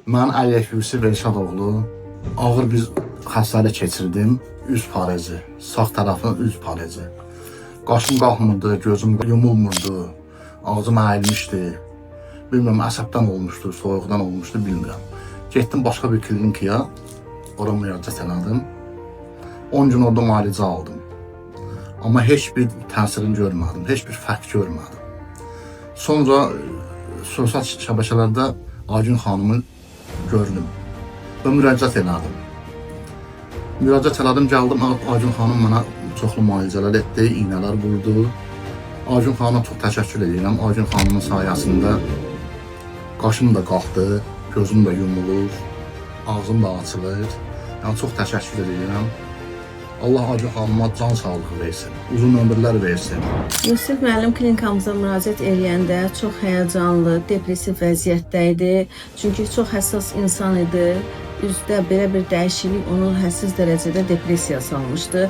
Mən Əliyev Yusif Elşadoğlu ağır bir xəstəlik keçirdim. Üz parezi, sağ tərəfin üz parezi. Qaşım qalxmırdı, gözüm yumulmurdu, ağzım əyilmişdi. Bilmirəm, əsəbdən olmuşdu, soyuqdan olmuşdu, bilmirəm. Getdim başqa bir klinikaya, ora müraciət elədim. 10 gün orada müalicə aldım. Amma heç bir təsirini görmədim, heç bir fərq görmədim. Sonra sosial şəbəkələrdə Aygün xanımı gördüm və müraciət elədim. Müraciət elədim, gəldim, Aygün xanım mənə çoxlu müalicələr etdi, iynələr vurdu. Aygün xanıma çox təşəkkür edirəm. Aygün xanımın sayəsində qaşım da qalxdı, gözüm də yumulur, ağzım da açılır. Yəni çox təşəkkür edirəm. Allah Aygün xanıma can sağlığı versin, uzun ömürlər versin. Yusif müəllim klinikamıza müraciət edəndə çox həyəcanlı, depressiv vəziyyətdə idi. Çünki çox həssas insan idi. Üzdə belə bir dəyişiklik onu hədsiz dərəcədə depressiya salmışdı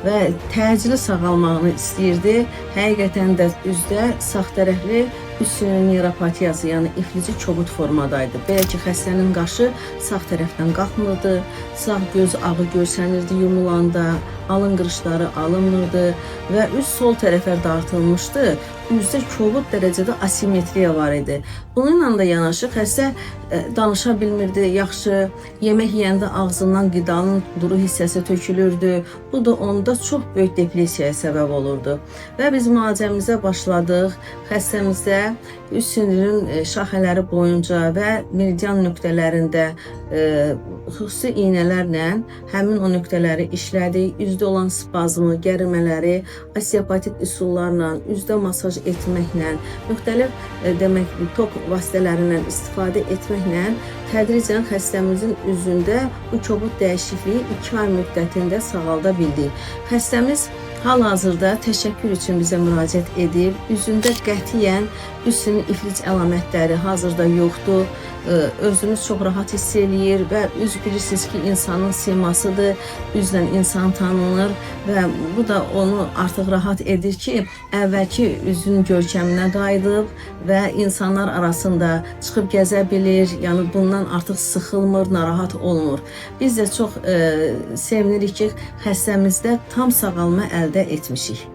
və təcili sağalmağını istəyirdi. Həqiqətən də üzdə sağ tərəfli üstünün neuropatiyası, yəni iflici kobud formadaydı. Belə ki, xəstənin qaşı sağ tərəfdən qalxmırdı, sağ göz ağı görsənirdi yumulanda, alın qırışları alınmırdı və üz sol tərəfə dartılmışdı. Üzdə kobud dərəcədə asimetriya var idi. Bununla da yanaşı xəstə danışa bilmirdi, yaxşı, yemək yeyəndə ağzından qidanın duru hissəsi tökülürdü. Bu da onda çox böyük depressiyaya səbəb olurdu. Və biz müalicəmizə başladıq. Xəstəmizdə üst sinirinin şaxələri boyunca və meridian nöqtələrində xüsusi iynələrlə həmin o nöqtələri işlədik. Üzdə olan spazmı, gərimələri osteopatik üsullarla, üzdə masaj etməklə, müxtəlif demək tok vasitələrindən istifadə etməklə tədricən xəstəmizin üzündə bu kobud dəyişikliyi 2 ay müddətində sağalda bildik. Xəstəmiz hal-hazırda təşəkkür üçün bizə müraciət edib. Üzündə qətiyyən üst sinir iflic əlamətləri hazırda yoxdur. Özünü çox rahat hiss eləyir və üz bilirsiniz ki, insanın simasıdır, üzlə insan tanınır və bu da onu artıq rahat edir ki, əvvəlki üzün görkəminə qayıdıb və insanlar arasında çıxıb gəzə bilir, yəni bundan artıq sıxılmır, narahat olmur. Biz də çox sevinirik ki, xəstəmizdə tam sağalma əldə etmişik.